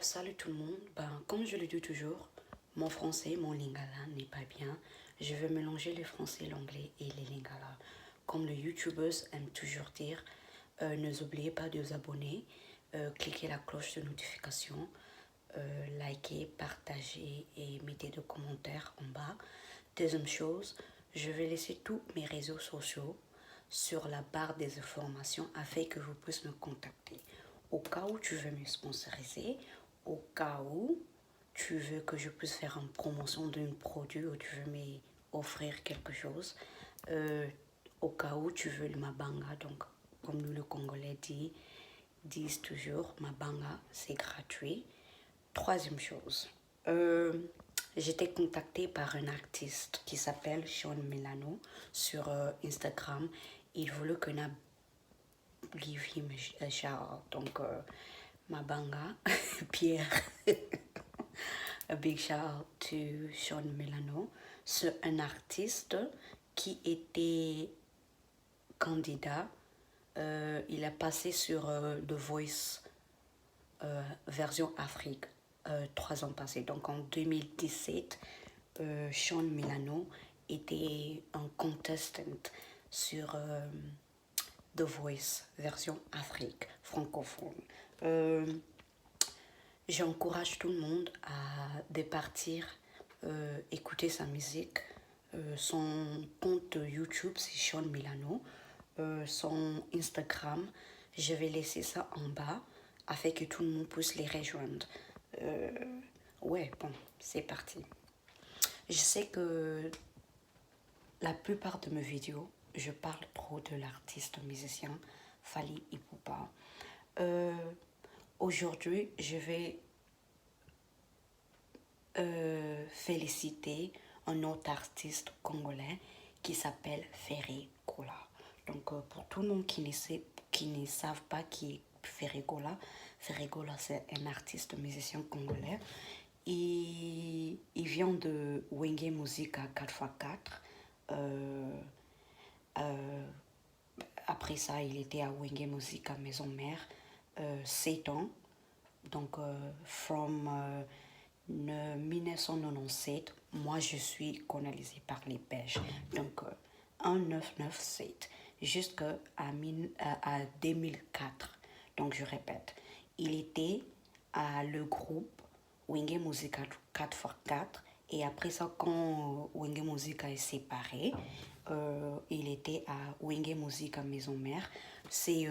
Salut tout le monde. Comme je le dis toujours, mon français, mon lingala n'est pas bien. Je veux mélanger le français, l'anglais et les lingala. Comme les youtubeurs aiment toujours dire, ne oubliez pas de vous abonner, cliquez la cloche de notification, likez, partagez et mettez des commentaires en bas. Deuxième chose, je vais laisser tous mes réseaux sociaux sur la barre des informations afin que vous puissiez me contacter. Au cas où tu veux me sponsoriser, au cas où tu veux que je puisse faire une promotion d'un produit ou tu veux m'offrir quelque chose, euh, au cas où tu veux le mabanga, donc comme nous le Congolais disent toujours, mabanga c'est gratuit. Troisième chose, j'étais contactée par un artiste qui s'appelle Sean Milano sur Instagram. Il voulait que je give him a shout. Donc, Mabanga, Pierre, a big shout out to Sean Milano. C'est un artiste qui était candidat. Il a passé sur The Voice version Afrique 3 ans passés. Donc en 2017, Sean Milano était un contestant sur The Voice version Afrique francophone. J'encourage tout le monde à départir écouter sa musique. Son compte YouTube, c'est Sean Milano. Son Instagram, je vais laisser ça en bas afin que tout le monde puisse les rejoindre. Ouais, bon, c'est parti. Je sais que la plupart de mes vidéos, je parle trop de l'artiste musicien Fally Ipupa. Aujourd'hui, je vais féliciter un autre artiste congolais qui s'appelle Ferry Gola. Donc, pour tout le monde qui ne savent pas qui est Ferry Gola, c'est un artiste musicien congolais. Il vient de Wenge Musica 4x4. Après ça, il était à Wenge Musica Maison Mère 7 ans. Donc, from 1997, moi je suis colonisée par les Belges. Donc, 1997 jusqu'à à 2004. Donc, je répète, il était à le groupe Wenge Musica 4x4. Et après ça, quand Wenge Musica est séparé, il était à Wenge Musica Maison Mère. C'est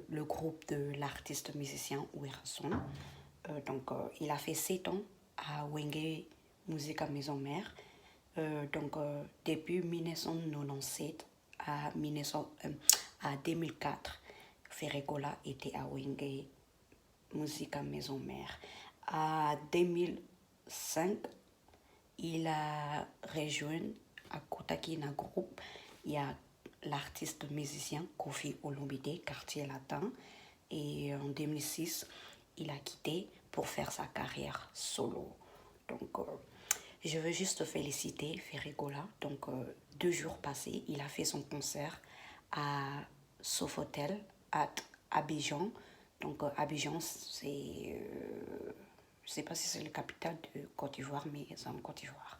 le groupe de l'artiste musicien Werson. Donc, il a fait 7 ans à Wenge Musica Maison Mère. Depuis 1997 à 2004, Ferregola était à Wenge Musica Maison Mère. À 2005, il a rejoint à Kotakina Group. Il y a l'artiste musicien Kofi Olomide, quartier latin. Et en 2006, il a quitté pour faire sa carrière solo. Donc, je veux juste féliciter Ferregola. Donc, 2 jours passés, il a fait son concert à Sofitel, à Abidjan. Donc, Abidjan, c'est... je ne sais pas si c'est la capitale de Côte d'Ivoire, mais c'est en Côte d'Ivoire.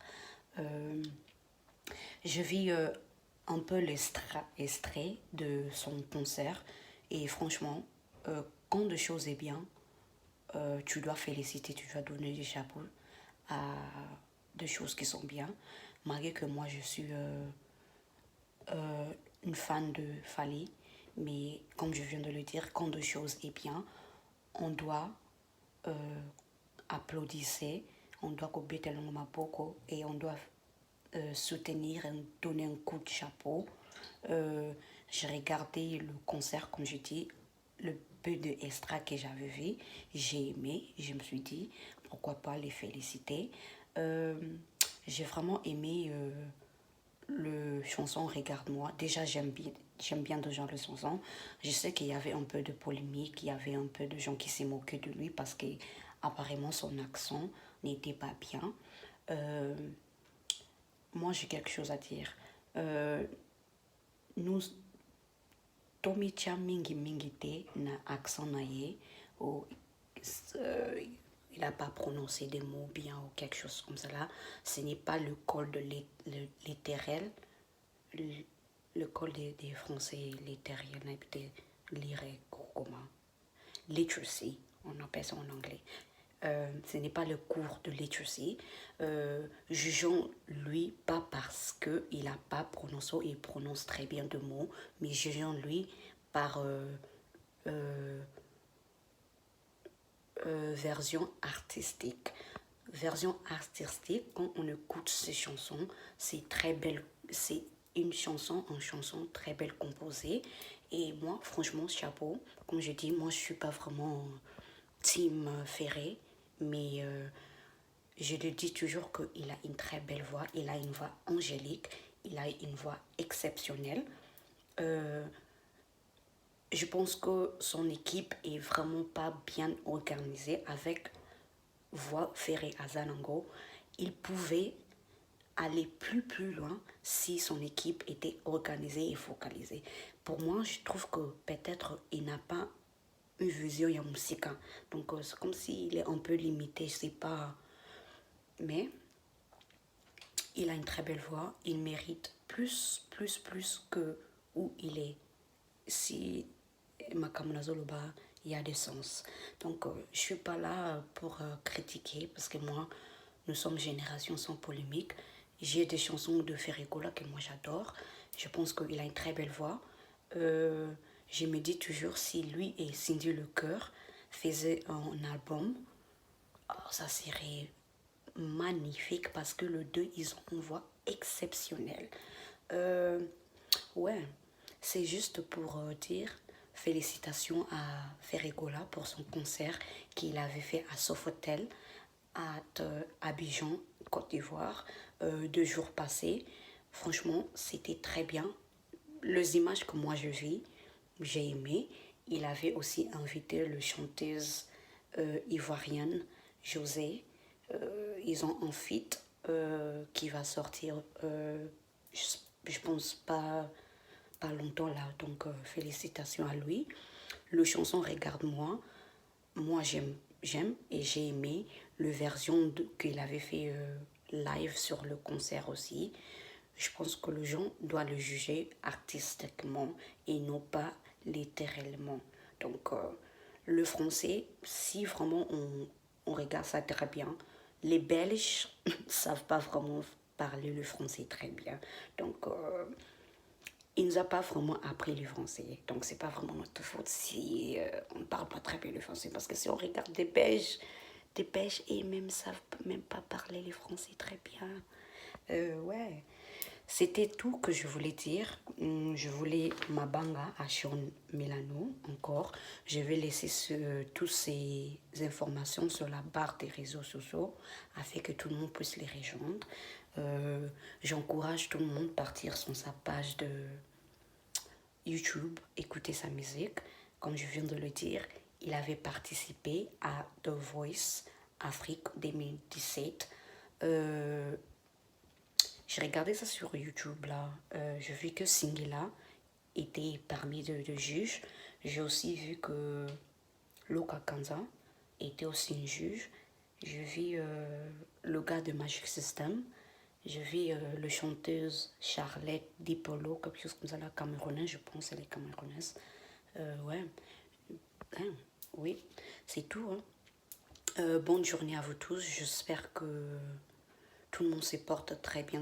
Je vis un peu l'extrait de son concert. Et franchement, quand de choses est bien, tu dois féliciter, tu dois donner des chapeaux à des choses qui sont bien. Malgré que moi, je suis une fan de Fally, mais comme je viens de le dire, quand de choses est bien, on doit applaudir, on doit couper tellement beaucoup et on doit soutenir et donner un coup de chapeau. J'ai regardé le concert, comme je dis, le peu de extra que j'avais vu, j'ai aimé, je me suis dit, pourquoi pas les féliciter. J'ai vraiment aimé le chanson Regarde-moi. Déjà, j'aime bien de genre de chanson. Je sais qu'il y avait un peu de polémique, il y avait un peu de gens qui s'est moqués de lui parce que apparemment son accent n'était pas bien. Moi, j'ai quelque chose à dire. Nous, Tomicha mingi mingi te na accent na ye, ou il n'a pas prononcé des mots bien ou quelque chose comme ça là. Ce n'est pas le col de littéral, le col des Français littéral, lire comment literacy, on appelle ça en anglais. Ce n'est pas le cours de literacy. Jugeons lui pas parce qu'il n'a pas prononcé, il prononce très bien de mots, mais jugeons lui par version artistique. Version artistique, quand on écoute ces chansons, c'est très belle, c'est une chanson en chanson très belle composée. Et moi, franchement, chapeau. Comme je dis, moi, je suis pas vraiment team Ferré, mais je le dis toujours qu'il a une très belle voix, il a une voix angélique, il a une voix exceptionnelle. Je pense que son équipe est vraiment pas bien organisée avec Voix Ferré Azanango. Il pouvait aller plus loin si son équipe était organisée et focalisée. Pour moi, je trouve que peut-être il n'a pas une vision ya musique. Donc c'est comme s'il est un peu limité, je sais pas. Mais il a une très belle voix, il mérite plus que où il est. Si Makamunazoloba, il y a des sens. Donc je suis pas là pour critiquer parce que moi, nous sommes génération sans polémique. J'ai des chansons de Ferrigola que moi j'adore. Je pense qu'il a une très belle voix. Je me dis toujours si lui et Cindy Lecoeur faisaient un album, oh, ça serait magnifique parce que les deux, ils ont une voix exceptionnelle. Ouais, c'est juste pour dire félicitations à Ferrigola pour son concert qu'il avait fait à Sofitel, à Abidjan, Côte d'Ivoire, 2 jours passés. Franchement, c'était très bien. Les images que moi je vis, j'ai aimé. Il avait aussi invité le chanteuse ivoirienne José. Ils ont un feat qui va sortir, je pense pas longtemps là. Donc félicitations à lui. Le chanson Regarde-moi, moi j'aime et j'ai aimé le version qu'il avait fait live sur le concert aussi. Je pense que les gens doivent le juger artistiquement et non pas littéralement. Donc, le français, si vraiment on regarde ça très bien, les Belges ne savent pas vraiment parler le français très bien. Donc, il ne nous a pas vraiment appris le français. Donc, c'est pas vraiment notre faute si on ne parle pas très bien le français. Parce que si on regarde des Belges et même savent même pas parler le français très bien. Ouais. C'était tout que je voulais dire. Je voulais ma banga à Sean Milano encore. Je vais laisser toutes ces informations sur la barre des réseaux sociaux afin que tout le monde puisse les rejoindre. J'encourage tout le monde à partir sur sa page de YouTube, écouter sa musique. Comme je viens de le dire, il avait participé à The Voice Afrique 2017. J'ai regardé ça sur YouTube là. J'ai vu que Singila était parmi les juges. J'ai aussi vu que Loka Kanza était aussi un juge. J'ai vu le gars de Magic System. J'ai vu le chanteuse Charlotte Dipolo, quelque chose comme ça, la camerounaise, je pense elle est camerounaise. Ouais, hein, oui, c'est tout. Hein. Bonne journée à vous tous. J'espère que tout le monde se porte très bien,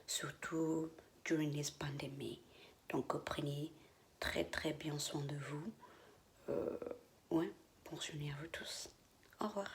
surtout during this pandemic. Donc prenez très bien soin de vous. Ouais, bonne journée à vous tous. Au revoir.